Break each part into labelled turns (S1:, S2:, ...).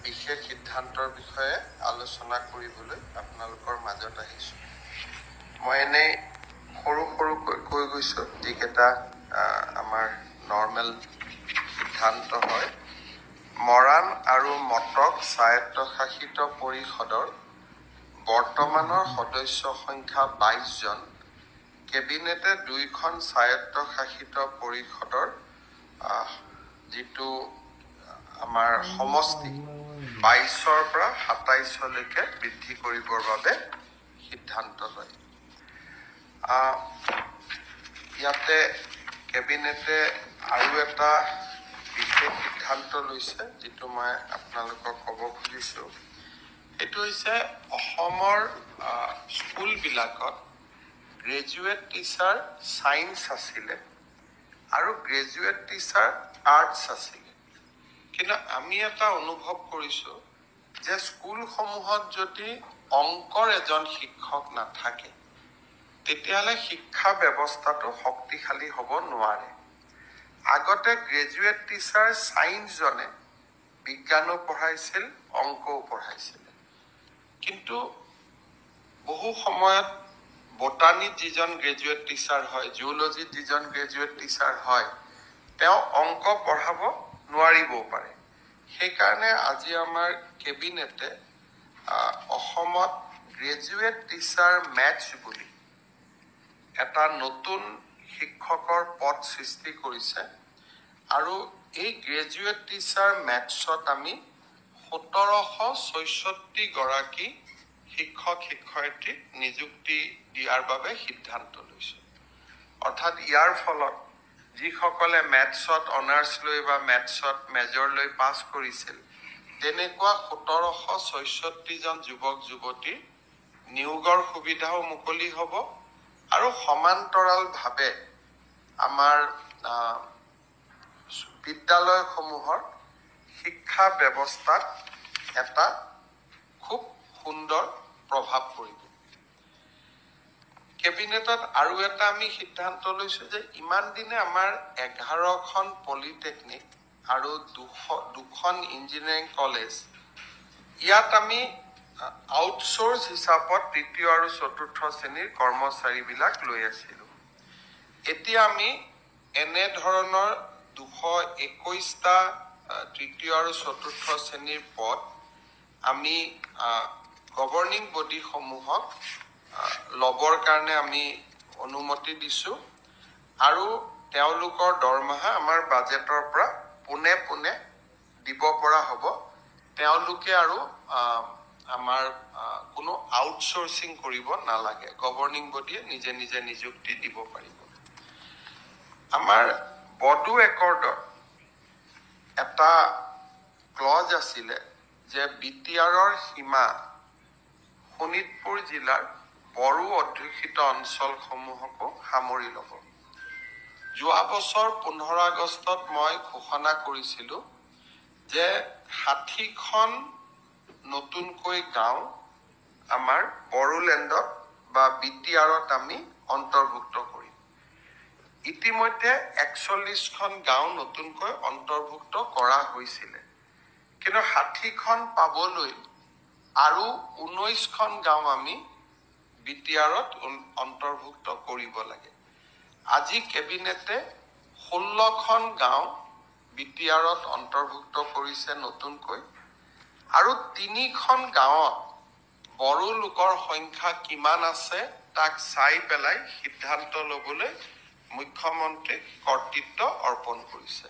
S1: বিশেষ সিদ্ধান্তৰ বিষয়ে আলোচনা কৰিবলৈ আপোনালোকৰ মাজত আহিছোঁ। মই এনেই সৰু কৈ গৈছোঁ যিকেইটা আমাৰ নৰ্মেল সিদ্ধান্ত হয়। মৰাণ আৰু মটক স্বায়ত্তশাসিত পৰিষদৰ বৰ্তমানৰ সদস্য সংখ্যা 22 জন। কেবিনেটে 2খন স্বায়ত্তশাসিত পৰিষদৰ যিটো আমাৰ সমষ্টি 22ৰ পৰা 27লৈকে বৃদ্ধি কৰিবৰ বাবে সিদ্ধান্ত লয়। ইয়াতে কেবিনেটে আৰু এটা বিশেষ সিদ্ধান্ত লৈছে যিটো মই আপোনালোকক ক'ব খুজিছোঁ। এইটো হৈছে অসমৰ স্কুলবিলাকত গ্ৰেজুৱেট টিচাৰ ছায়েন্স আছিলে আৰু গ্ৰেজুৱেট টিচাৰ আৰ্টছ আছিলে। কিন্তু আমি এটা অনুভৱ কৰিছোঁ যে স্কুলসমূহত যদি অংকৰ এজন শিক্ষক নাথাকে তেতিয়াহ'লে শিক্ষা ব্যৱস্থাটো শক্তিশালী হ'ব নোৱাৰে। আগতে গ্ৰেজুৱেট টিচাৰ ছায়েন্সজনে বিজ্ঞানো পঢ়াইছিল, অংকও পঢ়াইছিল। কিন্তু বহু সময়ত বটানীত যিজন গ্ৰেজুৱেট টিচাৰ হয়, জিঅ'লজিত যিজন গ্ৰেজুৱেট টিচাৰ হয়, তেওঁ অংক পঢ়াব নোৱাৰিবও পাৰে। সেইকাৰণে আজি আমাৰ কেবিনেটে অসমত গ্ৰেজুৱেট টিচাৰ মেথছ বুলি এটা নতুন শিক্ষকৰ পদ সৃষ্টি কৰিছে। আৰু এই গ্ৰেজুৱেট টিচাৰ মেথছত আমি 1764 গৰাকী শিক্ষক শিক্ষয়িত্ৰীক নিযুক্তি দিয়াৰ বাবে সিদ্ধান্ত লৈছে। অৰ্থাৎ ইয়াৰ ফলত যিসকলে মেথছত অনাৰ্ছ লৈ বা মেথছত মেজৰ লৈ পাছ কৰিছিল তেনেকুৱা 1764 জন যুৱক যুৱতীৰ নিয়োগৰ সুবিধাও মুকলি হ'ব আৰু সমান্তৰালভাৱে আমাৰ বিদ্যালয়সমূহৰ শিক্ষা ব্যৱস্থাত এটা খুব সুন্দৰ প্ৰভাৱ পৰিব। কেবিনেটত আৰু এটা আমি সিদ্ধান্ত লৈছোঁ যে ইমান দিনে আমাৰ 11খন পলিটেকনিক আৰু 2খন ইঞ্জিনিয়াৰিং কলেজ, ইয়াত আমি আউটচোৰ্চ হিচাপত 3য় আৰু 4ৰ্থ শ্ৰেণীৰ কৰ্মচাৰীবিলাক লৈ আছিলোঁ। এতিয়া আমি এনেধৰণৰ 221টা 3য় আৰু 4ৰ্থ শ্ৰেণীৰ পদ আমি গভৰ্ণিং বডিসমূহক ল'বৰ কাৰণে আমি অনুমতি দিছোঁ আৰু তেওঁলোকৰ দৰমহা আমাৰ বাজেটৰ পৰা পোনে দিব পৰা হ'ব। তেওঁলোকে আৰু আমাৰ কোনো আউটচোৰ্চিং কৰিব নালাগে। গভৰ্ণিং বডিয়ে নিজে নিজে নিযুক্তি দিব পাৰিব। আমাৰ বডো একৰ্ডত এটা ক্লজ আছিলে যে BTRৰ সীমা শোণিতপুৰ জিলাৰ বড়ো অধ্যুষিত অঞ্চলসমূহকো সামৰি ল'ব। যোৱা বছৰ 15 আগষ্টত মই ঘোষণা কৰিছিলোঁ যে 60খন নতুনকৈ গাঁও আমাৰ বড়োলেণ্ডত বা BTRত আমি অন্তৰ্ভুক্ত কৰিম। ইতিমধ্যে 41খন গাঁও নতুনকৈ অন্তৰ্ভুক্ত কৰা হৈছিলে। কিন্তু 60খন পাবলৈ আৰু 19খন গাঁও আমি BTRত অন্তৰ্ভুক্ত কৰিব লাগে। আজি কেবিনেটে 16খন গাঁও BTRত অন্তৰ্ভুক্ত কৰিছে নতুনকৈ, আৰু 3খন গাঁৱত বড়ো লোকৰ সংখ্যা কিমান আছে তাক চাই পেলাই সিদ্ধান্ত ল'বলৈ মুখ্যমন্ত্ৰীক কৰ্তৃত্ব অৰ্পণ কৰিছে।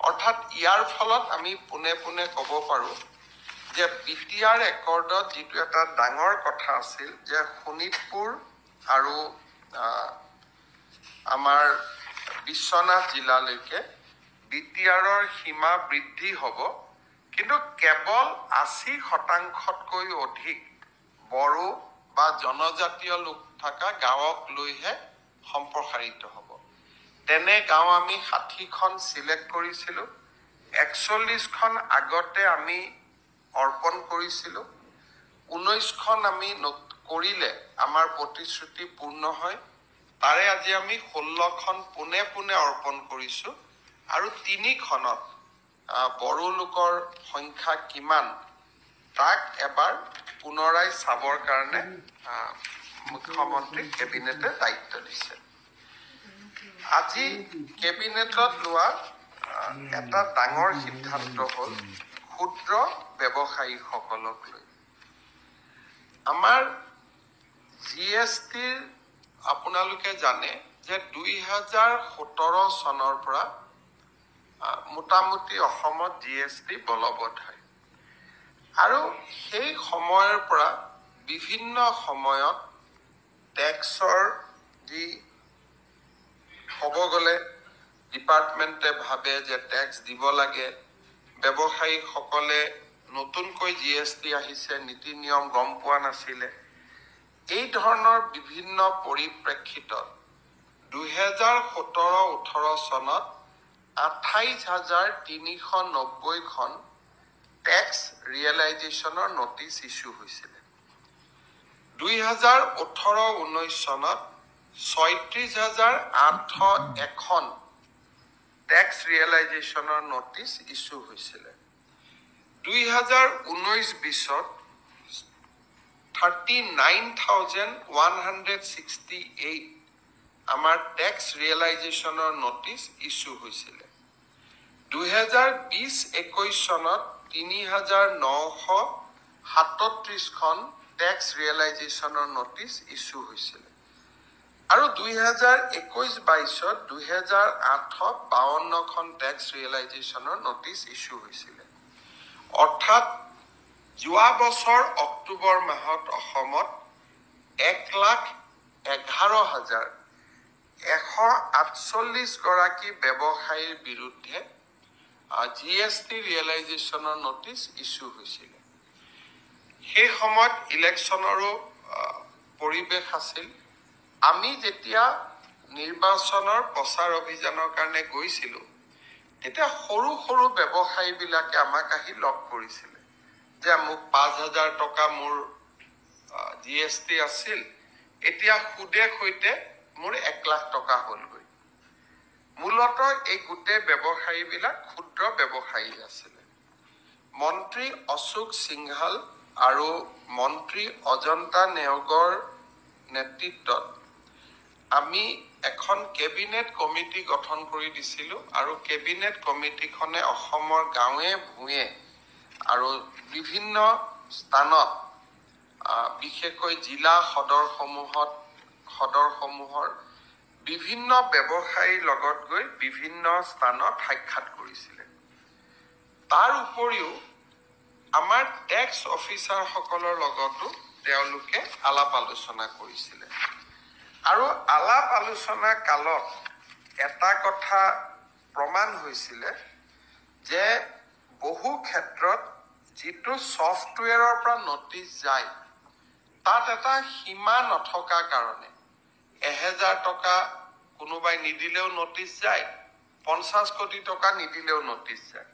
S1: অৰ্থাৎ ইয়াৰ ফলত আমি পোনে ক'ব পাৰোঁ যে BTR একৰ্ডত যিটো এটা ডাঙৰ কথা আছিল যে শোণিতপুৰ আৰু আমাৰ বিশ্বনাথ জিলালৈকে BTRৰ সীমা বৃদ্ধি হ'ব, কিন্তু কেৱল 80% অধিক বড়ো বা জনজাতীয় লোক থকা গাঁৱক লৈহে সম্প্ৰসাৰিত হ'ব। তেনে গাঁও আমি 60খন চিলেক্ট কৰিছিলোঁ। 41খন আগতে আমি অৰ্পণ কৰিছিলোঁ। 19খন আমি কৰিলে আমাৰ প্ৰতিশ্ৰুতি পূৰ্ণ হয়। তাৰে আজি আমি 16খন পোনে অৰ্পণ কৰিছোঁ আৰু 3খনত বড়ো লোকৰ সংখ্যা কিমান তাক এবাৰ পুনৰাই চাবৰ কাৰণে মুখ্যমন্ত্ৰী কেবিনেটে দায়িত্ব দিছে। আজি কেবিনেটত লোৱা এটা ডাঙৰ সিদ্ধান্ত হ'ল ক্ষুদ্ৰ ব্যৱসায়ীসকলক লৈ। আমাৰ GSTৰ আপোনালোকে জানে যে 2017 চনৰ পৰা মোটামুটি অসমত GST বলবৎ হয় আৰু সেই সময়ৰ পৰা বিভিন্ন সময়ত টেক্সৰ যি হ'ব গ'লে ডিপাৰ্টমেণ্টে ভাবে যে টেক্স দিব লাগে, ব্যৱসায়ীসকলে নতুনকৈ GST আহিছে, নীতি নিয়ম গম পোৱা নাছিলে। এই ধৰণৰ বিভিন্ন পৰিপ্ৰেক্ষিতত 2017-18 চনত 28,390খন টেক্স ৰিয়েলাইজেশ্যনৰ নটিচ ইছ্যু হৈছিলে। 2018-19 চনত 36,801খন টেক্স ৰিয়েলাইজেশ্যনৰ নটিচ ইছ্যু হৈছিলে। 2019-20ত 39,168 আমাৰ টেক্স ৰিয়েলাইজেশ্যনৰ নটিচ ইছ্যু হৈছিলে। 2020-21 চনত 3,937খন টেক্স ৰিয়েলাইজেশ্যনৰ নটিচ ইছ্যু হৈছিলে আৰু 2021-22ত 2,852খন টেক্স ৰিয়েলাইজেশ্যনৰ নটিচ ইছ্যু হৈছিলে। অৰ্থাৎ যোৱা বছৰ অক্টোবৰ মাহত অসমত 1,11,148 গৰাকী ব্যৱসায়ীৰ বিৰুদ্ধে GST ৰিয়েলাইজেশ্যনৰ নটিচ ইছ্যু হৈছিলে। সেই সময়ত ইলেকশ্যনৰো পৰিৱেশ আছিল। আমি যেতিয়া নিৰ্বাচনৰ প্ৰচাৰ অভিযানৰ কাৰণে গৈছিলোঁ তেতিয়া সৰু সৰু ব্যৱসায়ীবিলাকে আমাক আহি লগ কৰিছিলে যে মোক 5,000 টকা মোৰ GST আছিল, এতিয়া সুদে সৈতে মোৰ 1 লাখ টকা হ'লগৈ। মূলতঃ এই গোটেই ব্যৱসায়ীবিলাক ক্ষুদ্ৰ ব্যৱসায়ী আছিলে। মন্ত্ৰী অশোক সিংহাল আৰু মন্ত্ৰী অজন্তা নেওগৰ নেতৃত্বত আমি এখন কেবিনেট কমিটি গঠন কৰি দিছিলোঁ আৰু কেবিনেট কমিটিখনে অসমৰ গাঁৱে ভূঞে আৰু বিভিন্ন স্থানত বিশেষকৈ জিলা সদৰসমূহৰ বিভিন্ন ব্যৱসায়ীৰ লগত গৈ বিভিন্ন স্থানত সাক্ষাৎ কৰিছিলে। তাৰ উপৰিও আমাৰ টেক্স অফিচাৰসকলৰ লগতো তেওঁলোকে আলাপ আলোচনা কৰিছিলে আৰু আলাপ আলোচনা কালত এটা কথা প্ৰমাণ হৈছিলে যে বহু ক্ষেত্ৰত যিটো ছফ্টৱেৰৰ পৰা নটিচ যায় তাত এটা সীমা নথকা কাৰণে 1,000 টকা কোনোবাই নিদিলেও নটিচ যায়, 50 কোটি টকা নিদিলেও নটিচ যায়।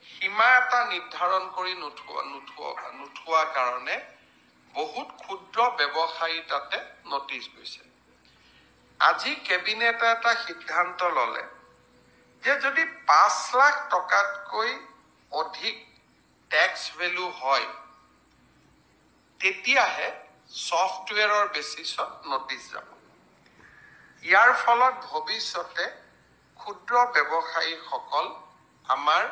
S1: সীমা এটা নিৰ্ধাৰণ কৰি নোথোৱা কাৰণে বহুত ক্ষুদ্ৰ ব্যৱসায়ী তাতে নটিচ গৈছে। আজি কেবিনেটে এটা সিদ্ধান্ত ল'লে যে যদি 5 লাখ টকাতকৈ অধিক টেক্স ভেলু হয় তেতিয়াহে ছফ্টৱেৰৰ বেচিছত নটিচ যাব। ইয়াৰ ফলত ভৱিষ্যতে ক্ষুদ্ৰ ব্যৱসায়ীসকল আমাৰ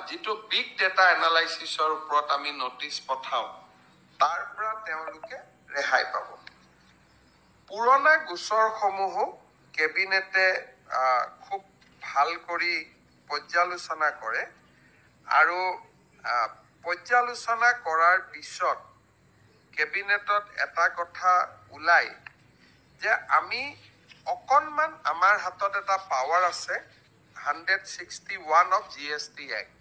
S1: যিটো বিগ ডেটা এনালাইচিছৰ ওপৰত আমি নটিচ পঠাওঁ তাৰ পৰা তেওঁলোকে ৰেহাই পাব। পুৰণা গোচৰসমূহো কেবিনেটে খুব ভাল কৰি পৰ্যালোচনা কৰে আৰু পৰ্যালোচনা কৰাৰ পিছত কেবিনেটত এটা কথা ওলাই যে আমি অকণমান আমাৰ হাতত এটা পাৱাৰ আছে 161 অফ GST Act।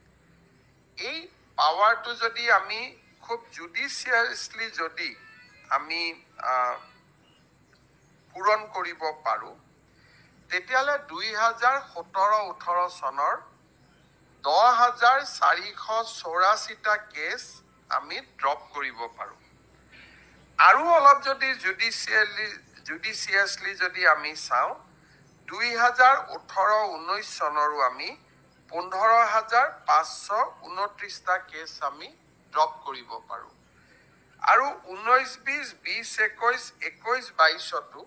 S1: এই পাৱাৰটো যদি আমি খুব জুডিচিয়াছলি যদি আমি পূৰণ কৰিব পাৰোঁ তেতিয়াহ'লে 2017-18 চনৰ 10,484টা কেছ আমি ড্ৰপ কৰিব পাৰোঁ। আৰু অলপ যদি জুডিচিয়াছলি যদি আমি চাওঁ 2018-19 চনৰো আমি 15,529টা কেছ আমি ড্ৰপ কৰিব পাৰোঁ। আৰু 19-20, 20-21, 21-22তো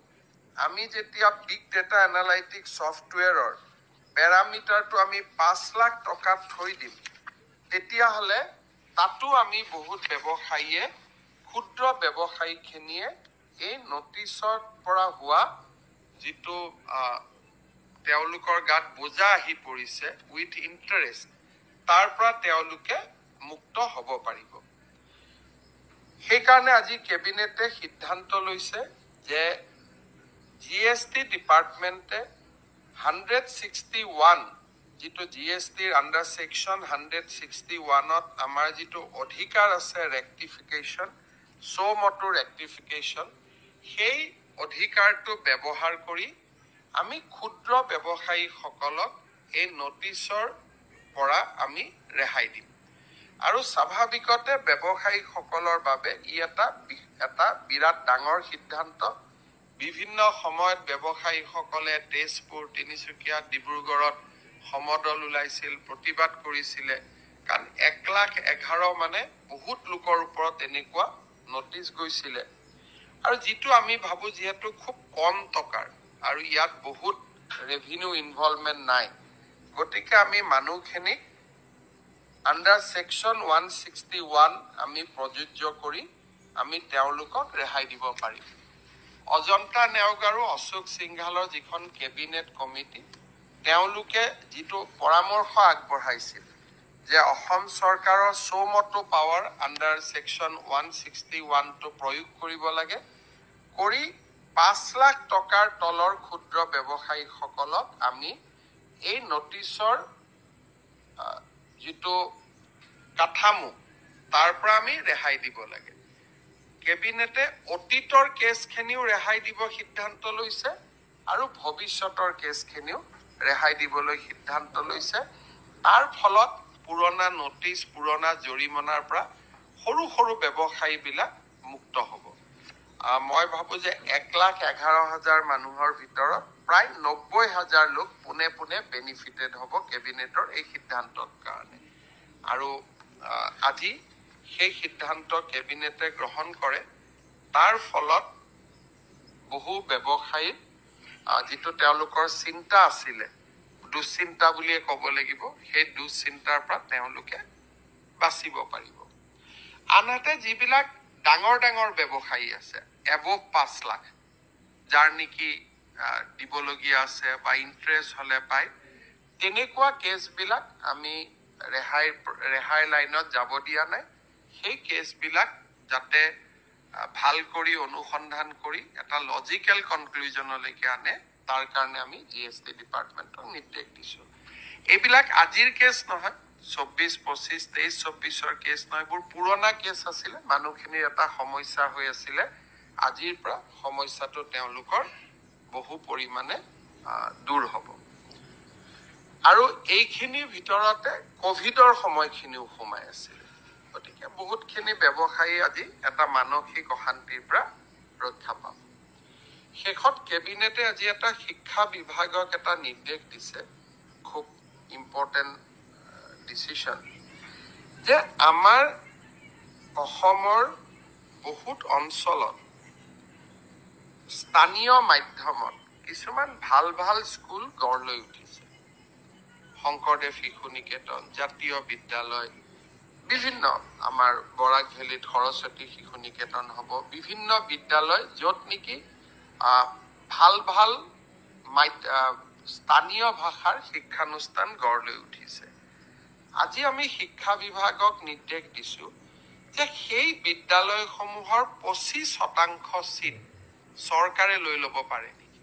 S1: আমি যেতিয়া বিগ ডেটা এনালাইটিক্স ছফ্টৱেৰৰ পেৰামিটাৰটো আমি 5 লাখ টকাত থৈ দিম, তেতিয়াহ'লে তাতো আমি বহুত ব্যৱসায়ীয়ে, ক্ষুদ্ৰ ব্যৱসায়ীখিনিয়ে এই নটিচৰ পৰা হোৱা যিটো তেওঁলোকৰ গাত বোজা আহি পৰিছে উইথ ইণ্টাৰেষ্ট, তাৰ পৰা তেওঁলোকে মুক্ত হ'ব পাৰিব। সেইকাৰণে আজি কেবিনেটে সিদ্ধান্ত লৈছে যে GST ডিপাৰ্টমেণ্টে 161 যিটো GSTৰ আণ্ডাৰ ছেকশ্যন 161ত আমাৰ যিটো অধিকাৰ আছে ৰেক্টিফিকেশ্যন, মটো ৰেক্টিফিকেশ্যন, সেই অধিকাৰটো ব্যৱহাৰ কৰি আমি ক্ষুদ্ৰ ব্যৱসায়ীসকলক এই নটিচৰ পৰা আমি ৰেহাই দিম। আৰু স্বাভাৱিকতে ব্যৱসায়ীসকলৰ বাবে ই এটা বিৰাট ডাঙৰ সিদ্ধান্ত। বিভিন্ন সময়ত ব্যৱসায়ীসকলে তেজপুৰ, তিনিচুকীয়া, ডিব্ৰুগড়ত সমদল ওলাইছিল, প্ৰতিবাদ কৰিছিলে, কাৰণ 1,11,000 মানে বহুত লোকৰ ওপৰত এনেকুৱা নটিচ গৈছিলে। আৰু যিটো আমি ভাবোঁ যিহেতু খুব কম টকাৰ আৰু ইয়াত বহুত ৰেভিনিউ ইনভলভমেণ্ট নাই, গতিকে আমি মানুহখিনিক আণ্ডাৰ ছেকশ্যন 161 আমি প্ৰযোজ্য কৰি আমি তেওঁলোকক ৰেহাই দিব পাৰিম। অজন্তা নেওগ আৰু অশোক সিংঘালৰ যিখন কেবিনেট কমিটি, তেওঁলোকে যিটো পৰামৰ্শ আগবঢ়াইছিল যে অসম চৰকাৰৰ মটো পাৱাৰ আণ্ডাৰ ছেকশ্যন 161টো প্ৰয়োগ কৰিব লাগে, কৰি 5 লাখ টকাৰ তলৰ ক্ষুদ্ৰ ব্যৱসায়ীসকলক আমি এই নটিচৰ যিটো কাঠামো তাৰ পৰা আমি ৰেহাই দিব লাগে। কেবিনেটে অতীতৰ কেছখিনিও ৰেহাই দিব সিদ্ধান্ত লৈছে আৰু ভৱিষ্যতৰ কেছখিনিও ৰেহাই দিবলৈ সিদ্ধান্ত লৈছে। তাৰ ফলত পুৰণা নটিচ, পুৰণা জৰিমনাৰ পৰা সৰু সৰু ব্যৱসায়ীবিলাক মুক্ত হ'ব। মই ভাবোঁ যে 1,11,000 মানুহৰ ভিতৰত প্ৰায় 90,000 লোক পোনে পোনে বেনিফিটেড হ'ব কেবিনেটৰ এই সিদ্ধান্তৰ কাৰণে। আৰু আজি সেই সিদ্ধান্ত কেবিনেটে গ্ৰহণ কৰে। তাৰ ফলত বহু ব্যৱসায়ীৰ যিটো তেওঁলোকৰ চিন্তা আছিলে, দুশ্চিন্তা বুলিয়ে ক'ব লাগিব, সেই দুশ্চিন্তাৰ পৰা তেওঁলোকে বাচিব পাৰিব। আনহাতে যিবিলাক ডাঙৰ ডাঙৰ ব্যৱসায়ী আছে, এবভ 5 লাখ, যাৰ নেকি দিবলগীয়া আছে বা ইণ্টাৰেষ্ট হ'লে পায়, তেনেকুৱা কেছবিলাক আমি ৰেহাই লাইনত যাব দিয়া নাই। সেই কেছবিলাক যাতে ভাল কৰি অনুসন্ধান কৰি এটা লজিকেল কনক্লুজনলৈকে আনে, তাৰ কাৰণে আমি GST ডিপাৰ্টমেণ্টক নিৰ্দেশ দিছোঁ। এইবিলাক আজিৰ কেছ নহয়, 24, 25, 23, 24ৰ কেছ নহয়, এইবোৰ পুৰণা কেছ আছিলে। মানুহখিনিৰ এটা সমস্যা হৈ আছিলে, আজিৰ পৰা সমস্যাটো তেওঁলোকৰ বহু পৰিমাণে দূৰ হ'ব। আৰু এইখিনিৰ ভিতৰতে কভিডৰ সময়খিনিও সোমাই আছিল। গতিকে বহুতখিনি ব্যৱসায়ী আজি এটা মানসিক অশান্তিৰ পৰা ৰক্ষা পাব। শেষত কেবিনেটে আজি এটা শিক্ষা বিভাগক এটা নিৰ্দেশ দিছে, খুব ইম্পৰ্টেণ্ট ডিচিশ্যন, যে আমাৰ অসমৰ বহুত অঞ্চলত স্থানীয় মাধ্যমত কিছুমান ভাল ভাল স্কুল গঢ় লৈ উঠিছে। শংকৰদেৱ শিশু নিকেতন, জাতীয় বিদ্যালয়, বিভিন্ন আমাৰ বৰাক ভেলীত সৰস্বতী শিশু নিকেতন হ'ব, বিভিন্ন বিদ্যালয় য'ত নেকি ভাল ভাল স্থানীয় ভাষাৰ শিক্ষানুষ্ঠান গঢ় লৈ উঠিছে। আজি আমি শিক্ষা বিভাগক নিৰ্দেশ দিছোঁ যে সেই বিদ্যালয়সমূহৰ 25% চিট চৰকাৰে লৈ ল'ব পাৰে নেকি।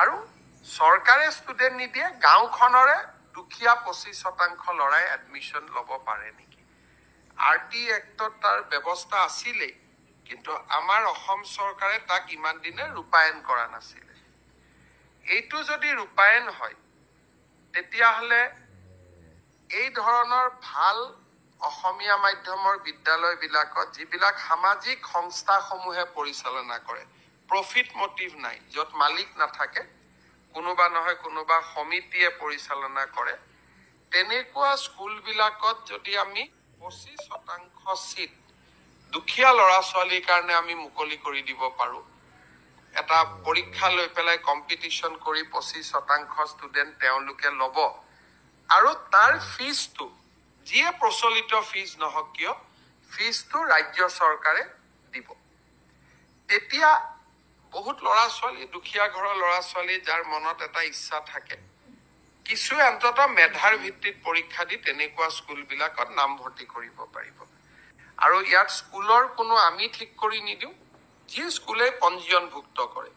S1: আৰু চৰকাৰে ষ্টুডেণ্ট নিদিয়ে, গাঁওখনৰে দুখীয়া 25% ল'ৰাই এডমিশ্যন ল'ব পাৰে নেকি। RT এক্টত তাৰ ব্যৱস্থা আছিলেই, কিন্তু আমাৰ অসম চৰকাৰে তাক ইমান দিনে ৰূপায়ণ কৰা নাছিলে। এইটো যদি ৰূপায়ণ হয়, তেতিয়াহ'লে এই ধৰণৰ ভাল অসমীয়া মাধ্যমৰ বিদ্যালয়বিলাকত যিবিলাক সামাজিক সংস্থাসমূহে পৰিচালনা কৰে, প্ৰফিট মটিভ নাই, য'ত মালিক নাথাকে, কোনোবা নহয় কোনোবা সমিতিয়ে পৰিচালনা কৰে তেনেকুৱা স্কুলবিলাকত যদি আমি 25% সিট দুখীয়া ল'ৰা ছোৱালীৰ কাৰণে আমি মুকলি কৰি দিব পাৰো এটা পৰীক্ষা লৈ পেলাই কম্পিটিশন কৰি 25% ষ্টুডেন্ট তেওঁলোকে ল'ব আৰু তাৰ ফিজটো যিয়ে প্ৰচলিত ফিজ নহওক কিয় ফিজটো ৰাজ্য চৰকাৰে দিব তেতিয়া বহুত ল'ৰা ছোৱালী দুখীয়া ঘৰৰ ল'ৰা ছোৱালী যাৰ মনত এটা ইচ্ছা থাকে কিছু অন্তত মেধাৰ ভিত্তিত পৰীক্ষা দি তেনেকুৱা স্কুলবিলাকত নামভৰ্তি কৰিব পাৰিব আৰু ইয়াত স্কুলৰ কোনো আমি ঠিক কৰি নিদিও যি স্কুলে পঞ্জীয়নভুক্ত কৰে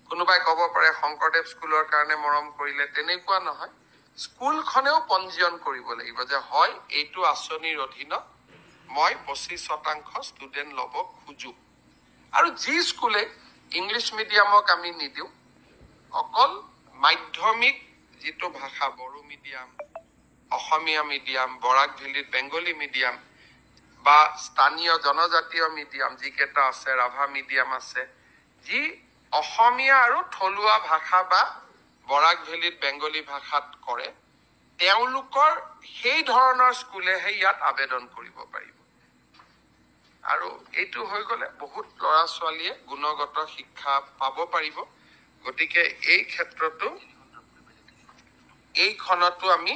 S1: কোনোবাই ক'ব পাৰে শংকৰদেৱ স্কুলৰ কাৰণে মৰম কৰিলে তেনেকুৱা নহয় স্কুলখনেও পঞ্জীয়ন কৰিব লাগিব যে হয় এইটো আঁচনিৰ অধীনত মই 25% ষ্টুডেন্ট ল'ব খুজো আৰু যি স্কুলে ইংলিছ মিডিয়ামক আমি নিদিও অকল মাধ্যমিক যিটো ভাষা বড়ো মিডিয়াম অসমীয়া মিডিয়াম বৰাক ভেলীত বেংগলী মিডিয়াম বা স্থানীয় জনজাতীয় মিডিয়াম যিকেইটা আছে ৰাভা মিডিয়াম আছে যি অসমীয়া আৰু থলুৱা ভাষা বা বৰাক ভেলীত বেংগলী ভাষাত কৰে তেওঁলোকৰ সেই ধৰণৰ স্কুলেহে ইয়াত আবেদন কৰিব পাৰিব আৰু এইটো হৈ গ'লে বহুত ল'ৰা ছোৱালীয়ে গুণগত শিক্ষা পাব পাৰিব গতিকে এই ক্ষেত্ৰতো এইখনতো আমি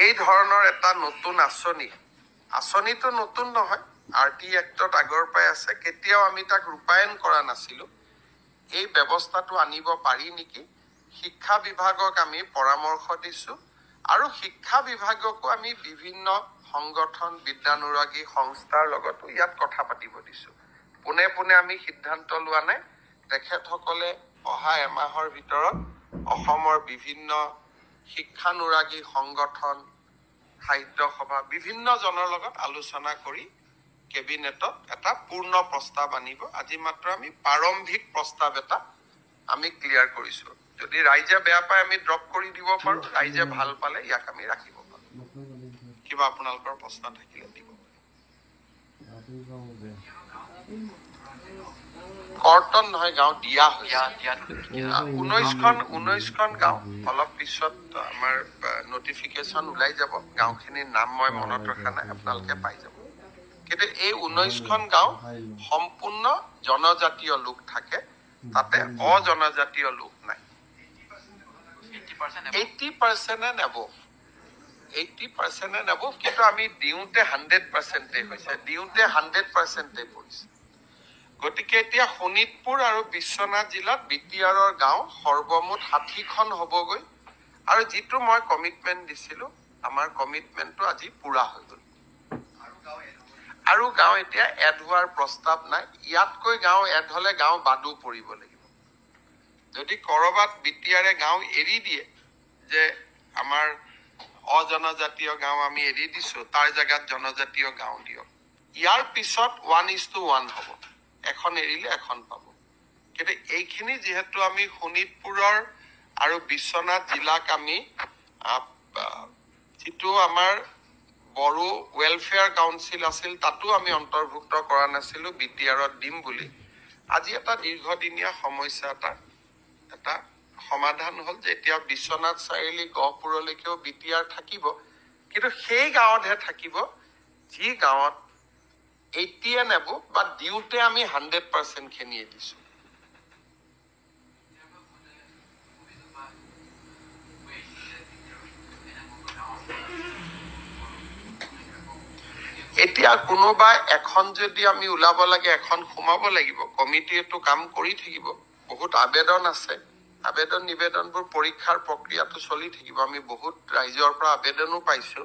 S1: এই ধৰণৰ এটা নতুন আঁচনিটো নতুন নহয় RT এক্টত আগৰ পৰাই আছে কেতিয়াও আমি তাক ৰূপায়ণ কৰা নাছিলো এই ব্যৱস্থাটো আনিব পাৰি নেকি শিক্ষা বিভাগক আমি পৰামৰ্শ দিছো আৰু শিক্ষা বিভাগকো আমি বিভিন্ন সংগঠন বিদ্যানুৰাগী সংস্থাৰ লগতো ইয়াত কথা পাতিব দিছো পোনে পোনে আমি সিদ্ধান্ত লোৱা নাই তেখেতসকলে অহা এমাহৰ ভিতৰত অসমৰ বিভিন্ন শিক্ষানুৰাগী সংগঠন সাহিত্য সভা বিভিন্ন জনৰ লগত আলোচনা কৰি কেবিনেটত এটা পূৰ্ণ প্ৰস্তাৱ আনিব আজি মাত্ৰ আমি প্ৰাৰম্ভিক প্ৰস্তাৱ এটা আমি ক্লিয়াৰ কৰিছো যদি ৰাইজে বেয়া পায় আমি ড্ৰপ কৰি দিব পাৰো ৰাইজে ভাল পালে ইয়াক আমি ৰাখিব পাৰো কিবা আপোনালোকৰ প্ৰশ্ন থাকিলে দিব কৰ্তন নহয় গাঁও দিয়া হৈছে 19খন গাঁও অলপ পিছত আমাৰ নটিফিকেশ্যন ওলাই যাব গাঁওখিনিৰ নাম মই মনত ৰখা নাই আপোনালোকে পাই যাব কিন্তু এই 19খন গাঁও সম্পূৰ্ণ জনজাতীয় লোক থাকে তাতে অজনজাতীয় লোক নাই 80% and above 80% and above কিন্তু আমি দিওঁতে 100% হৈছে দিওঁতে 100% পৰিছে গতিকে এতিয়া শোণিতপুৰ আৰু বিশ্বনাথ জিলাত বিটিআৰৰ গাঁও সৰ্বমুঠ 60খন হ'বগৈ আৰু যিটো মই কমিটমেন্ট দিছিলো আমাৰ কমিটমেন্টটো আজি পুৰা হৈ গ'ল আৰু গাঁও এতিয়া এড হোৱাৰ প্ৰস্তাৱ নাই ইয়াতকৈ গাঁও এড হলে গাঁও বাদু পৰিব লাগিব যদি কৰবাত বিটিআৰে গাঁও এৰি দিয়ে যে আমাৰ অজনজাতীয় গাঁও আমি এৰি দিছো তাৰ জায়গাত জনজাতীয় গাঁও দিয়ক ইয়াৰ পিছত 1:1 হ'ব এখন এৰিলে এখন পাব কিন্তু এইখিনি যেহেতু আমি শোণিতপুৰৰ আৰু বিশ্বনাথ জিলাক আমি যিটো আমাৰ বড়ো ৱেলফেয়াৰ কাউন্সিল আছিল তাতো আমি অন্তৰ্ভুক্ত কৰা নাছিলো বিটিআৰত দিম বুলি আজি এটা দীৰ্ঘদিনীয়া সমস্যা এটা সমাধান হ'ল যে এতিয়া বিশ্বনাথ চাৰিআলি গহপুৰলৈকেও বিটিআৰ থাকিব কিন্তু সেই গাঁৱতহে থাকিব যি গাঁৱত 80 and above বা দিওঁতে আমি 100% খিনিয়ে দিছো এতিয়া কোনোবা এখন যদি আমি ওলাব লাগে এখন সোমাব লাগিব কমিটিটো কাম কৰি থাকিব বহুত আবেদন আছে আবেদন নিবেদনবোৰ পৰীক্ষাৰ প্ৰক্ৰিয়াটো চলি থাকিব আমি বহুত ৰাইজৰ পৰা আবেদনো পাইছো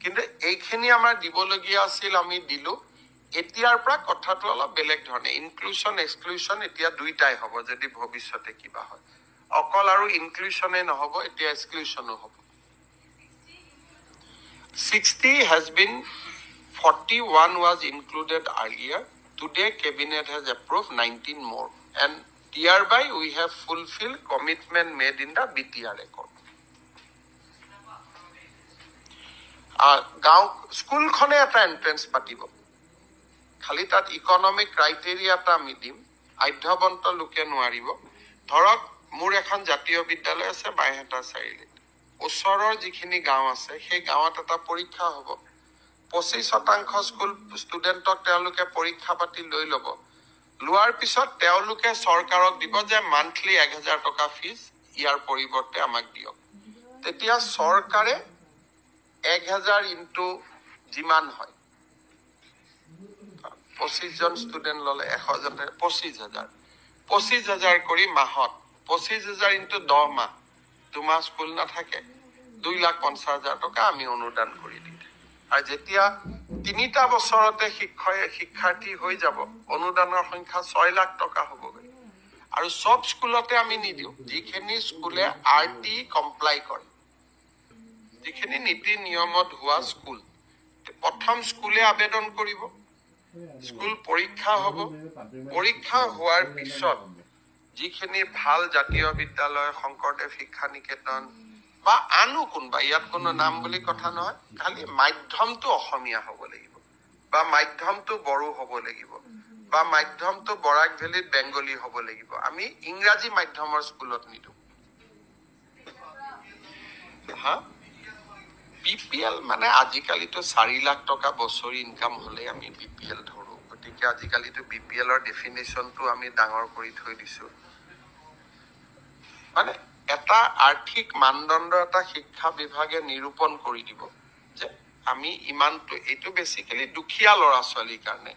S1: কিন্তু এইখিনি আমাৰ দিবলগীয়া আছিল আমি দিলো এতিয়াৰ পৰা কথাটো অলপ বেলেগ ধৰণে ইনক্লুশন এক্সক্লুশন এতিয়া দুইটাই হ'ব যদি ভৱিষ্যতে কিবা হয় অকল আৰু ইনক্লুশনে নহব এতিয়া এক্সক্লুশনো হ'ব 60 has been 41 was included earlier today cabinet has approved 19 more and hereby we have fulfilled commitment made in the BTR record গাঁও স্কুলখনে এটা এন্ট্ৰেন্স পাতিব খালি তাত ইকনমিক ক্ৰাইটেৰিয়া এটা আমি দিম আধ্যবন্ত লোকে নোৱাৰিব ধৰক মোৰ এখন জাতীয় বিদ্যালয় আছে বাইহাটা চাৰিআলিত ওচৰৰ যিখিনি গাঁও আছে সেই গাঁৱত এটা পৰীক্ষা হ'ব 25% স্কুল ষ্টুডেণ্টক তেওঁলোকে পৰীক্ষা পাতি লৈ ল'ব লোৱাৰ পিছত তেওঁলোকে চৰকাৰক দিব যে মান্থলি 1000 টকা ফিজ ইয়াৰ পৰিৱৰ্তে আমাক দিয়ক তেতিয়া চৰকাৰে 1000 ইনটু যিমান হয় 25 জন ষ্টুডেণ্ট ল'লে 100 জনে 25000 কৰি মাহত 25000 ইনটু 10 মাহ 2 মাহ স্কুল নাথাকে 2,50,000 টকা আমি অনুদান কৰি দিম আৰু যেতিয়া 3টা বছৰতে শিক্ষাৰ্থী হৈ যাব অনুদানৰ সংখ্যা 6 লাখ টকা হ'বগৈ আৰু সব স্কুলতে আমি নিদিও যিখিনি স্কুলে আৰটি কমপ্লাই কৰে যিখিনি নীতি নিয়মত হোৱা স্কুল প্ৰথম স্কুলে আবেদন কৰিব স্কুল পৰীক্ষা হ'ব পৰীক্ষা হোৱাৰ পিছত যিখিনি ভাল জাতীয় বিদ্যালয় শংকৰদেৱ শিক্ষা নিকেতন বা আনো কোনবা ইয়াত কোনো নাম বুলি কথা নহয় খালি মাধ্যমটো অসমীয়া হ'ব লাগিব বা মাধ্যমটো বড়ো হ'ব লাগিব বা মাধ্যমটো বৰাক ভেলীত বেংগলী হ'ব লাগিব আমি ইংৰাজী মাধ্যমৰ স্কুলত নিদো হা বিপিএল মানে আজিকালিতো 4 লাখ টকা বছৰি ইনকাম হলে আমি বিপিএল ধৰো গতিকে আজিকালিতো বিপিএলৰ ডেফিনেশ্যনটো আমি ডাঙৰ কৰি থৈ দিছো মানে এটা আৰ্থিক মানদণ্ড এটা শিক্ষা বিভাগে নিৰূপণ কৰি দিব যে আমি ইমানটো এইটো বেসিক্যালি দুখীয়া ল'ৰা ছোৱালীৰ কাৰণে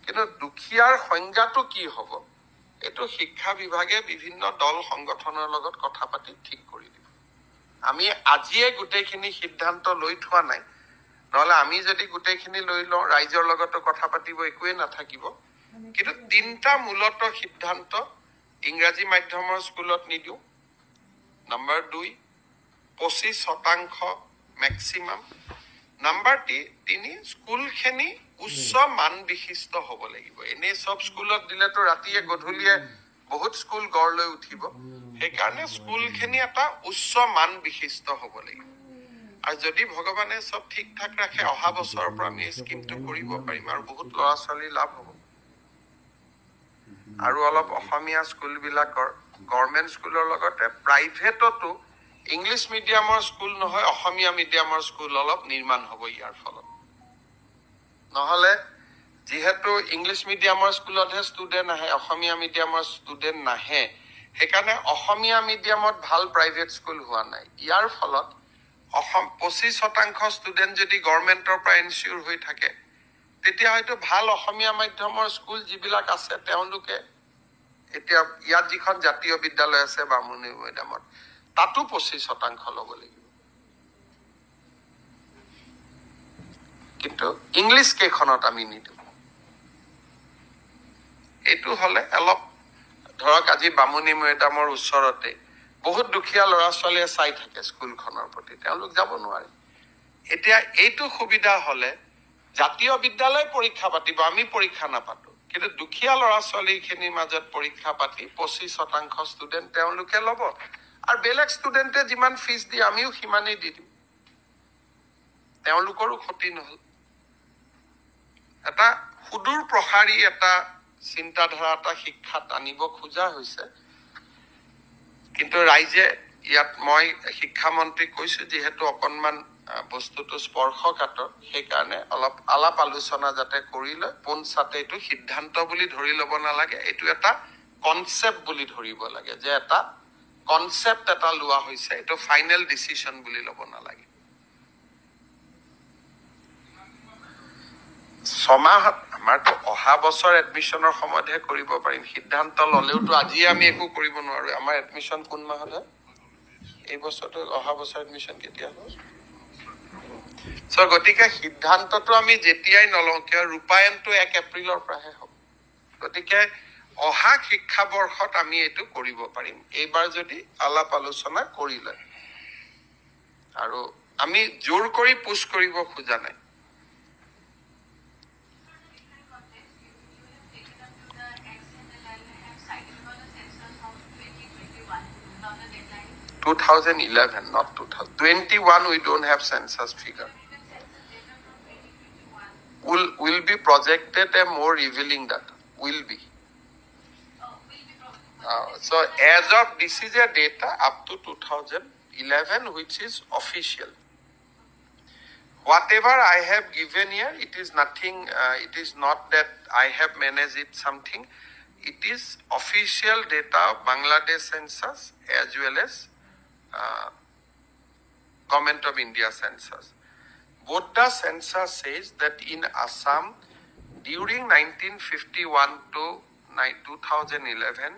S1: কিন্তু দুখীয়াৰ সংজ্ঞাটো কি হ'ব এইটো শিক্ষা বিভাগে বিভিন্ন দল সংগঠনৰ লগত কথা পাতি ঠিক কৰি দিব আমি আজিয়ে গোটেইখিনি সিদ্ধান্ত লৈ থোৱা নাই নহলে আমি যদি গোটেইখিনি লৈ লওঁ ৰাইজৰ লগতো কথা পাতিব একোৱে নাথাকিব কিন্তু 3টা মূলত সিদ্ধান্ত ইংৰাজী মাধ্যমৰ স্কুলত নিদিও Number 2, 25% maximum. Number 3, স্কুল খেনি উচ্চ মান বিশিষ্ট হ'ব লাগিব এনে সব স্কুলত দিলে তো ৰাতিয়ে গধূলিয়ে বহুত স্কুল গড় লৈ উঠিব সেইকাৰণে স্কুল খেনি এটা উচ্চ মান বিশিষ্ট হ'ব লাগিব আৰু যদি ভগৱানে সব ঠিক ঠাক ৰাখে অহা বছৰৰ পৰা আমি স্কিমটো কৰিব পাৰিম আৰু বহুত ল'ৰা ছোৱালী লাভ হ'ব আৰু অলপ অসমীয়া স্কুল বিলাকৰ গভৰ্নমেন্ট স্কুলৰ লগতে প্ৰাইভেটতো ইংলিশ মিডিয়ামৰ স্কুল নহয় অসমীয়া মিডিয়ামৰ স্কুল অলপ নিৰ্মাণ হ'ব ইয়াৰ ফলত নহলে যেহেতু ইংলিশ মিডিয়ামৰ স্কুলতহে ষ্টুডেণ্ট আহে অসমীয়া মিডিয়ামৰ ষ্টুডেণ্ট নাহে সেইকাৰণে অসমীয়া মিডিয়ামত ভাল প্ৰাইভেট স্কুল হোৱা নাই ইয়াৰ ফলত 25% ষ্টুডেণ্ট যদি গভৰ্নমেন্টৰ পৰা এনচিউৰ হৈ থাকে তেতিয়া হয়তো ভাল অসমীয়া মাধ্যমৰ স্কুল যিবিলাক আছে তেওঁলোকে এতিয়া ইয়াত যিখন জাতীয় বিদ্যালয় আছে বামুণী মৈদামত তাতো 25% ল'ব লাগিব কিন্তু ইংলিশ কেইখনত আমি নিদিও এইটো হলে অলপ ধৰক আজি বামুণী মৈদামৰ ওচৰতে বহুত দুখীয়া ল'ৰা ছোৱালীয়ে চাই থাকে স্কুলখনৰ প্ৰতি তেওঁলোক যাব নোৱাৰে এতিয়া এইটো সুবিধা হলে জাতীয় বিদ্যালয় পৰীক্ষা পাতিব আমি পৰীক্ষা নাপাতো কিন্তু দুখীয়া ল'ৰা ছোৱালীখিনিৰ মাজত পৰীক্ষা পাতি 25% ষ্টুডেণ্ট তেওঁলোকে ল'ব আৰু বেলেগ ষ্টুডেণ্টে যিমান ফিজ দিয়ে আমিও সিমানেই দি দিম তেওঁলোকৰো ক্ষতি নহল এটা সুদূৰ প্ৰসাৰী এটা চিন্তাধাৰা এটা শিক্ষাত আনিব খোজা হৈছে কিন্তু ৰাইজে ইয়াত মই শিক্ষামন্ত্ৰীক কৈছো যিহেতু অকনমান বস্তুটো স্পৰ্শকাতৰ সেইকাৰণে অলপ আলাপ আলোচনা যাতে কৰি লয় পোনছাতে এইটো সিদ্ধান্ত বুলি ধৰি ল'ব নালাগে এইটো এটা কনসেপ্ট বুলি ধৰিব লাগে যে এটা কনসেপ্ট এটা লোৱা হৈছে এইটো ফাইনেল ডিসিশন বুলি ল'ব নালাগে সমাহত আমাৰতো অহা বছৰ এডমিশনৰ সময়তহে কৰিব পাৰিম সিদ্ধান্ত ল'লেওতো আজি আমি একো কৰিব নোৱাৰো আমাৰ এডমিশন কোন মাহত হয় এই বছৰটো অহা বছৰ এডমিশন কেতিয়া হ'ব সো গতিকে সিদ্ধান্তটো আমি যেতিয়াই নলওঁ কিয় ৰূপায়ণটো 1 এপ্ৰিলৰ পৰাহে হ'ব গতিকে অহা শিক্ষাবৰ্ষত আমি এইটো কৰিব পাৰিম এইবাৰ যদি আলাপ আলোচনা কৰি লয় আৰু আমি জোৰ কৰি পুশ কৰিব খোজা নাই 2011, not 2021. We don't have census figure. Will be projected a more revealing data. Will be. So as of this is a data up to 2011, which is official. Whatever I have given here, it is nothing, it is not that I have managed it something. It is official data of Bangladesh census as well as Government of India census. Both the census says that in Assam, during 1951 to 2011,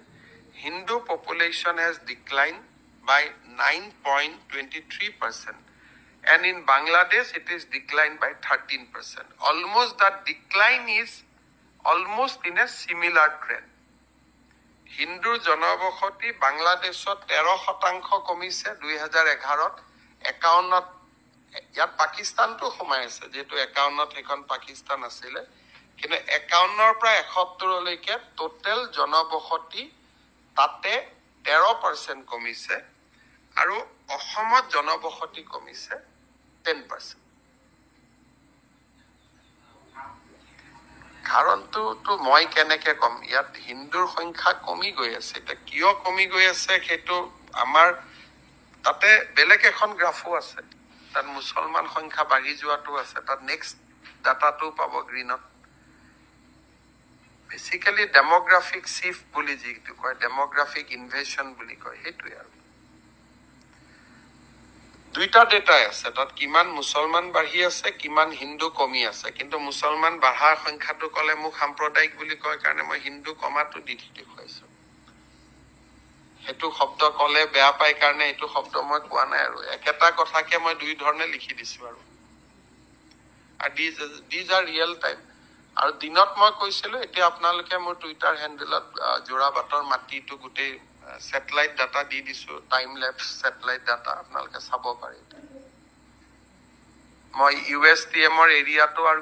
S1: Hindu population has declined by 9.23%. And in Bangladesh, it is declined by 13%. Almost that decline is almost in a similar trend. Hindu জনবসতি বাংলাদেশত 13% কমিছে 2011ত 51ত ইয়াত পাকিস্তানটো সোমাই আছে যেটো 51ত এখন পাকিস্তান আছিলে কিন্তু 51ৰ পৰা 71 লৈকে টোটাল জনবসতি তাতে 13% কমিছে আৰু অসমত জনবসতি কমিছে 10%. কাৰণটো তো মই কেনেকে কম ইয়াত হিন্দুৰ সংখ্যা কমি গৈ আছে এটা কিয় কমি গৈ আছে সেইটো আমাৰ তাতে বেলেগ এখন গ্ৰাফো আছে তাত মুছলমান সংখ্যা বাঢ়ি যোৱাটো আছে তাত নেক্সট ডাটাটো পাব গ্ৰীনত বেসিক্যালি ডেমোগ্ৰাফিক শিফট বুলি যিটো কয় ডেমোগ্ৰাফিক ইনভেশন বুলি কয় সেইটোই আৰু দুইটা ডেটা আছে তাত কিমান মুছলমান বাঢ়ি আছে কিমান হিন্দু কমি আছে কিন্তু মুছলমান বাঢ়াৰ সংখ্যাটো কলে মোক সাম্প্ৰদায়িক বুলি কয় কাৰণে মই হিন্দু কমাটো দি দেখুৱাইছো হেতু শব্দ কলে বেয়া পাই কাৰণে এটো শব্দ মই কোৱা নাই আৰু একেটা কথাকে মই দুই ধৰণে লিখি দিছো আৰু these are real time আৰু দিনত মই কৈছিলো এতিয়া আপোনালোকে মোৰ টুইটাৰ হ্যান্ডেলত জোৰাবাটৰ মাটিটো গুটে স্যাটেলাইট ডাটা দি দিছো টাইম ল্যাপস স্যাটেলাইট ডাটা আপোনালোকে চাব পাৰে মই USTM ৰ এৰিয়াটো আৰু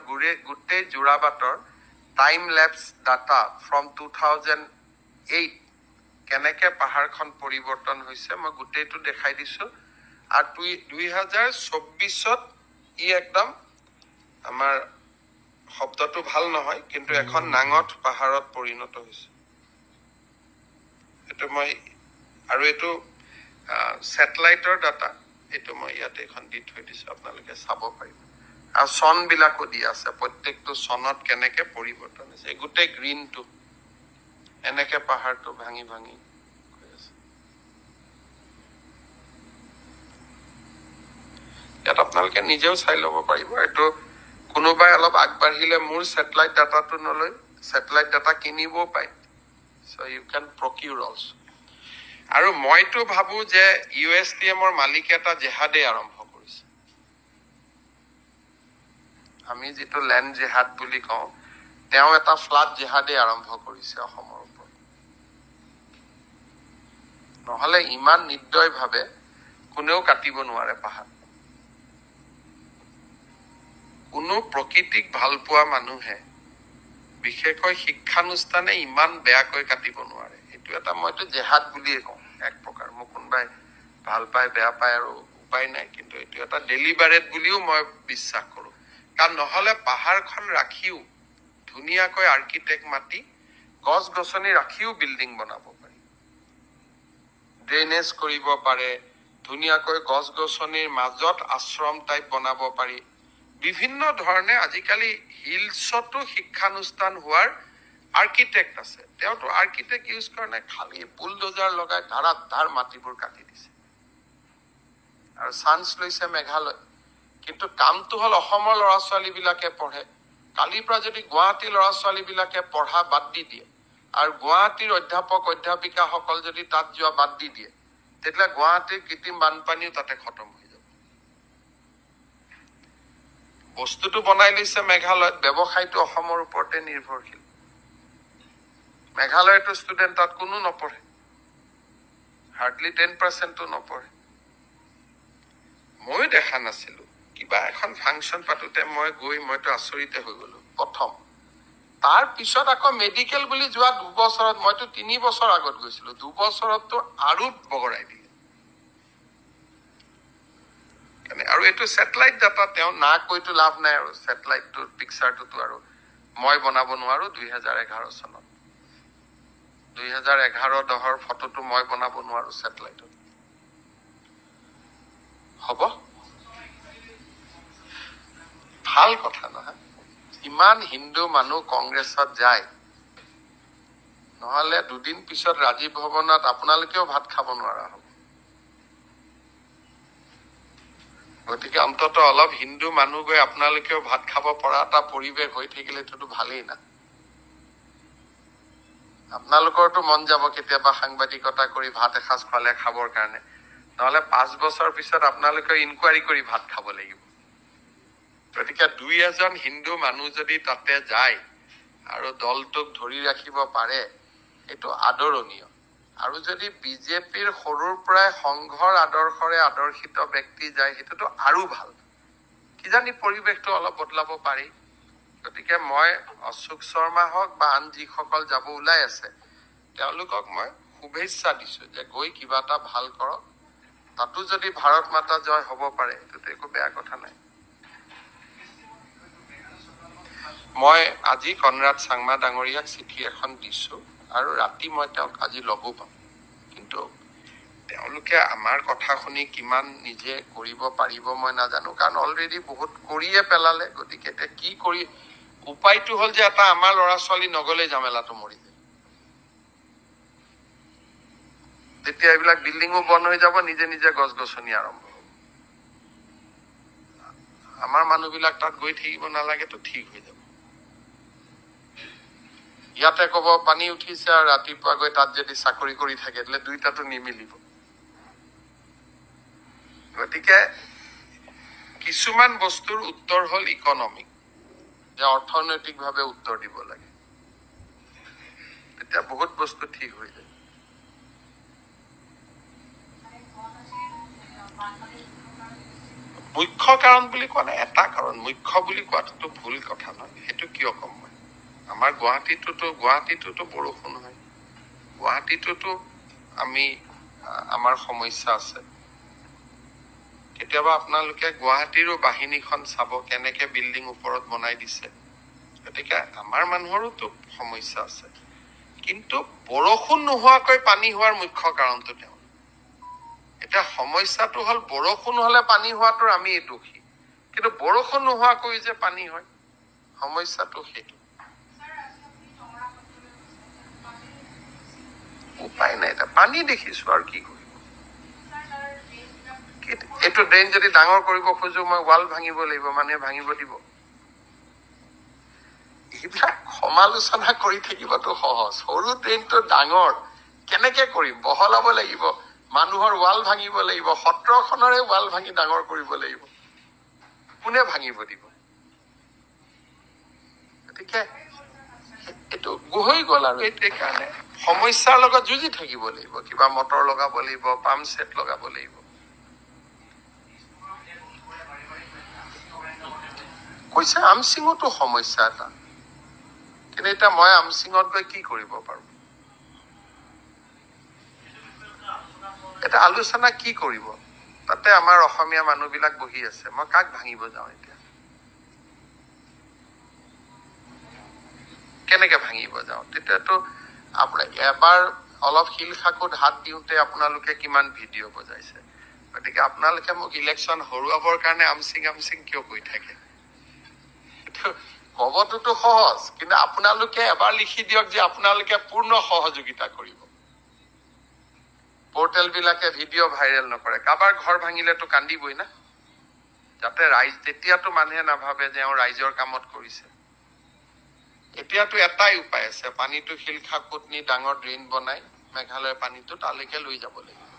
S1: গুটে জোৰাবাটৰ টাইম ল্যাপস ডাটা ফ্ৰম 2008 কেনেকে পাহাৰখন পৰিৱৰ্তন হৈছে মই গুটেটো দেখাই দিছো আৰু 2024ত ই একদম আমাৰ শব্দটো ভাল নহয় কিন্তু এখন নাঙঠ পাহাৰত পৰিণত হৈছে এটো মই আৰু এটো স্যাটেলাইটৰ ডাটা এটো মই ইয়াতে এখন দি থৈ দিছো আপোনালোকে চাব পাৰিব আৰু সন বিলাকো দি আছে প্ৰত্যেকটো সনত কেনেকে পৰিৱৰ্তন হৈছে গুটে গ্ৰীনটো এনেকে পাহাৰটো ভাঙি ভাঙি গৈ আছে ইয়াত আপোনালোকে নিজেও চাই ল'ব পাৰিব এটো কোনোবাই অলপ আগবাঢ়িলে মোৰ স্যাটেলাইট ডাটাটো নলৈ স্যাটেলাইট ডাটা কিনিব পায় so you can procure also আৰু মইতো ভাবো যে USTM ৰ মালিক এটা জেহাদে আৰম্ভ কৰিছে আমি যেটো ল্যান্ড জেহাদ বুলি কওঁ তেওঁ এটা ফ্লাড জেহাদে আৰম্ভ কৰিছে অসমৰ ওপৰত নহলে ইমান নিৰ্দয় ভাবে কোনেও কাটিব নোৱাৰে পাহাৰ কোনো প্ৰকৃতিক ভাল পোৱা মানুহে বিশেষকৈ শিক্ষানুষ্ঠানে ইমান বেয়াকৈ কাটিব নোৱাৰে এটো এটা মইতো জেহাদ বুলিয়ে কওঁ এক প্ৰকাৰ মোক কোনবাই ভাল পায় বেয়া পায় আৰু উপায় নাই কিন্তু এটো এটা ডেলিভাৰেট বুলিও মই বিশ্বাস কৰো কাৰণ নহলে পাহাৰখন ৰাখিও ধুনিয়াকৈ আৰ্কিটেক্ট মাটি গছ গছনি ৰাখিও বিল্ডিং বনাব পাৰি ড্ৰেনেজ কৰিব পাৰে ধুনিয়াকৈ গছ গছনিৰ মাজত আশ্ৰম টাইপ বনাব পাৰি বিভিন্ন ধৰণে আজিকালি হিলছতো শিক্ষানুষ্ঠান হোৱাৰ আৰ্কিটেক্ট আছে তেওঁটো আৰ্কিটেক্ট ইউজ কৰা নাই খালি বুলডোজাৰ লগাই ধাৰ মাটিবোৰ কাটি দিছে আৰু চান্স লৈছে মেঘালয় কিন্তু কামটো হল অসমৰ লৰা ছোৱালী বিলাকে পঢ়ে কালিৰ পৰা যদি গুৱাহাটী লৰা ছোৱালী বিলাকে পঢ়া বাদ দি দিয়ে আৰু গুৱাহাটীৰ অধ্যাপক অধ্যাপিকা সকল যদি তাত যোৱা বাদ দি দিয়ে তেতিয়া গুৱাহাটীৰ কৃত্ৰিম বানপানীও তাতে খতম হৈ যাব বস্তুটো বনাই লৈছে মেঘালয়ত ব্যৱসায়টো অসমৰ ওপৰতে নিৰ্ভৰশীল মেঘালয়তো ষ্টুডেন্ট তাত কোনো নপঢ়ে হাৰ্ডলি 10% তো নপঢ়ে মই দেখা নাছিলো কিবা এখন ফাংচন পাতোতে মই মইতো আচৰিতে হৈ গলো প্ৰথম তাৰ পিছত আকৌ মেডিকেল বুলি যোৱা 2 বছৰত মইতো 3 বছৰ আগত গৈছিলো 2 বছৰততো আৰু বগৰাই দিলে আৰু এটো স্যাটেলাইট ডাটা তেওঁ না কৈতো লাভ নাই আৰু স্যাটেলাইটৰ পিকচাৰটো আৰু মই বনাব নোৱাৰো 2011 চনত 2011-10 ফটোটো মই বনাব নোৱাৰো ছেটেলাইটত। হ'ব, ভাল কথা নহয়। ইমান হিন্দু মানুহ কংগ্ৰেছত যায়, নহলে দুদিন পিছত ৰাজীৱ ভৱনত আপোনালোকেও ভাত খাব নোৱাৰা হ'ব। গতিকে অন্তত অলপ হিন্দু মানুহ গৈ আপোনালোকেও ভাত খাব পৰা এটা পৰিৱেশ হৈ থাকিলেতো ভালেই না। আপোনালোকৰতো মন যাব কেতিয়াবা সাংবাদিকতা কৰি ভাত এসাঁজ খোৱালে খাবৰ কাৰণে, নহলে 5 বছৰ পিছত আপোনালোকে ইনকুৱাৰী কৰি ভাত খাব লাগিব। গতিকে 2-এজন হিন্দু মানুহ যদি তাতে যায় আৰু দলটোক ধৰি ৰাখিব পাৰে, এইটো আদৰণীয়। আৰু যদি বিজেপিৰ সৰুৰ পৰাই সংঘৰ আদৰ্শৰে আদৰ্শিত ব্যক্তি যায়, সেইটোতো আৰু ভাল। কিজানি পৰিৱেশটো অলপ বদলাব পাৰি। গতিকে মই অশোক শৰ্মা হওক বা আন যিসকল যাব ওলাই আছে, তেওঁলোকক মই শুভেচ্ছা দিছো যে গৈ কিবা এটা ভাল কৰক। তাতো যদি ভাৰত মাতা জয় হ'ব পাৰে, এইটোতো একো বেয়া কথা নাই। মই আজি কনৰাড চাংমা ডাঙৰীয়াক চিঠি এখন দিছো আৰু ৰাতি মই তেওঁক আজি লগো পাম। কিন্তু তেওঁলোকে আমাৰ কথা শুনি কিমান নিজে কৰিব পাৰিব মই নাজানো, কাৰণ অলৰেডি বহুত কৰিয়ে পেলালে। গতিকে এতিয়া কি কৰি, উপায়টো হ'ল যে এটা আমাৰ ল'ৰা ছোৱালী নগলে ঝামেলাটো মৰি যায়। তেতিয়া এইবিলাক বিল্ডিঙো বন্ধ হৈ যাব, নিজে নিজে গছ গছনি আৰম্ভ হ'ব। আমাৰ মানুহবিলাক তাত গৈ থাকিব নালাগেতো, ঠিক হৈ যাব। ইয়াতে কব পানী উঠিছে আৰু ৰাতিপুৱা গৈ তাত যদি চাকৰি কৰি থাকে, তেতিয়াহ'লে দুইটাতো নিমিলিব। গতিকে কিছুমান বস্তুৰ উত্তৰ হ'ল ইকনমিক, যে অৰ্থনৈতিকভাৱে উত্তৰ দিব লাগে, তেতিয়া বহুত বস্তু ঠিক হৈ যায়। মুখ্য কাৰণ বুলি কোৱা নাই, এটা কাৰণ। মুখ্য বুলি কোৱাটোতো ভুল কথা নহয়, সেইটো কিয় কম মই। আমাৰ গুৱাহাটীটোতো বৰষুণ হয়, গুৱাহাটীটোতো আমাৰ সমস্যা আছে। কেতিয়াবা আপোনালোকে গুৱাহাটীৰো বাহিনীখন চাব, কেনেকে বিল্ডিং ওপৰত বনাই দিছে। গতিকে আমাৰ মানুহৰোতো সমস্যা আছে, কিন্তু বৰষুণ নোহোৱাকৈ পানী হোৱাৰ মুখ্য কাৰণটো তেওঁ। এতিয়া সমস্যাটো হ'ল বৰষুণ হলে পানী হোৱাটোৰ আমি দোষী, কিন্তু বৰষুণ নোহোৱাকৈ যে পানী হয়, সমস্যাটো সেইটো। উপায় নাই, এতিয়া পানী দেখিছো আৰু কি কৰিম। এইটো ড্ৰেইন যদি ডাঙৰ কৰিব খোজো, মই ৱাল ভাঙিব লাগিব, মানুহে ভাঙিব দিব। এইবিলাক সমালোচনা কৰি থাকিবতো সহজ। সৰু ড্ৰেইনটো ডাঙৰ কেনেকে কৰিম, বহলাব লাগিব, মানুহৰ ৱাল ভাঙিব লাগিব, সত্ৰখনৰে ৱাল ভাঙি ডাঙৰ কৰিব লাগিব, কোনে ভাঙিব দিব? গতিকে এইটো হৈ গল আৰু এইটোৱে কাৰণে সমস্যাৰ লগত যুঁজি থাকিব লাগিব। কিবা মটৰ লগাব লাগিব, পাম্প ছেট লগাব লাগিব। কৈছে আমচিঙতো সমস্যা এটা, কিন্তু এতিয়া মই আমচিঙত গৈ কি কৰিব পাৰো? এটা আলোচনা কি কৰিব? তাতে আমাৰ অসমীয়া মানুহবিলাক বহি আছে, মই কাক ভাঙিব যাওঁ এতিয়া? কেনেকে ভাঙিব যাওঁ? তেতিয়াতো আপোনাৰ এবাৰ অলপ শিল শাকুত হাত দিওঁতে আপোনালোকে কিমান ভিডিঅ' বজাইছে। গতিকে আপোনালোকে মোক ইলেকশ্যন হৰুৱাবৰ কাৰণে আমচিং কিয় কৈ থাকে? কবটোতো সহজ, কিন্তু আপোনালোকে এবাৰ লিখি দিয়ক যে আপোনালোকে পূৰ্ণ সহযোগিতা কৰিব। পৰ্টেল বিলাকে ভিডিঅ' ভাইৰেল নকৰে। কাৰোবাৰ ঘৰ ভাঙিলেতো কান্দিবই না, যাতে তেতিয়াতো মানুহে নাভাবে যে ৰাইজৰ কামত কৰিছে। এতিয়াতো এটাই উপায় আছে, পানীটো শিলখাকুত নি ডাঙৰ ড্ৰেইন বনাই মেঘালয়ৰ পানীটো তালৈকে লৈ যাব লাগিব।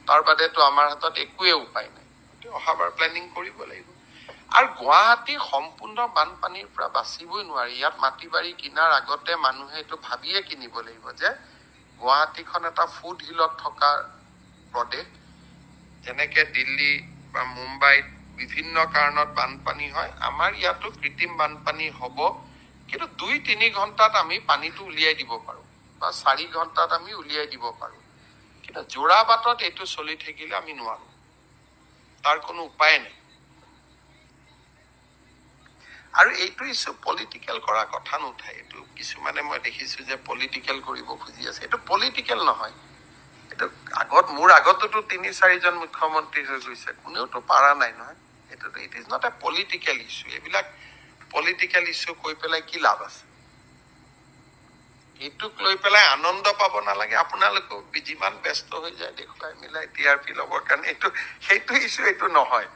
S1: তাৰ বাদেতো আমাৰ হাতত একোৱে উপায় নাই। অহাবাৰ প্লেনিং কৰিব লাগিব। আৰু গুৱাহাটী সম্পূৰ্ণ বানপানীৰ পৰা বাচিবই নোৱাৰি। ইয়াত মাটি বাৰী কিনাৰ আগতে মানুহে এইটো ভাবিয়ে কিনিব লাগিব যে গুৱাহাটীখন এটা ফুট হিলত থকা প্ৰদেশ। যেনেকে দিল্লী বা মুম্বাইত বিভিন্ন কাৰণত বানপানী হয়, আমাৰ ইয়াতো কৃত্ৰিম বানপানী হ'ব, কিন্তু 2-3 ঘণ্টাত আমি পানীটো উলিয়াই দিব পাৰো, বা 4 ঘণ্টাত আমি উলিয়াই দিব পাৰো। কিন্তু যোৰাবাটত এইটো চলি থাকিলে আমি নোৱাৰো, তাৰ কোনো উপায় নাই। আৰু এইটো ইছ্যু পলিটিকেল কৰা কথা নুঠায়। এইটো কিছুমানে মই দেখিছো যে পলিটিকেল কৰিব খুজি আছে। এইটো পলিটিকেল নহয়। এইটো মোৰ আগতোতো ৩-৪জন মুখ্যমন্ত্ৰী হৈ গৈছে, কোনেওতো পাৰা নাই নহয়। এইটোতো it is not a political issue. এইবিলাক পলিটিকেল ইছ্যু কৈ পেলাই কি লাভ আছে? এইটোক লৈ পেলাই আনন্দ পাব নালাগে। আপোনালোকেও যিমান ব্যস্ত হৈ যায় দেখুৱাই মিলাই TRP ল'বৰ কাৰণে, সেইটো ইছ্যু এইটো নহয়।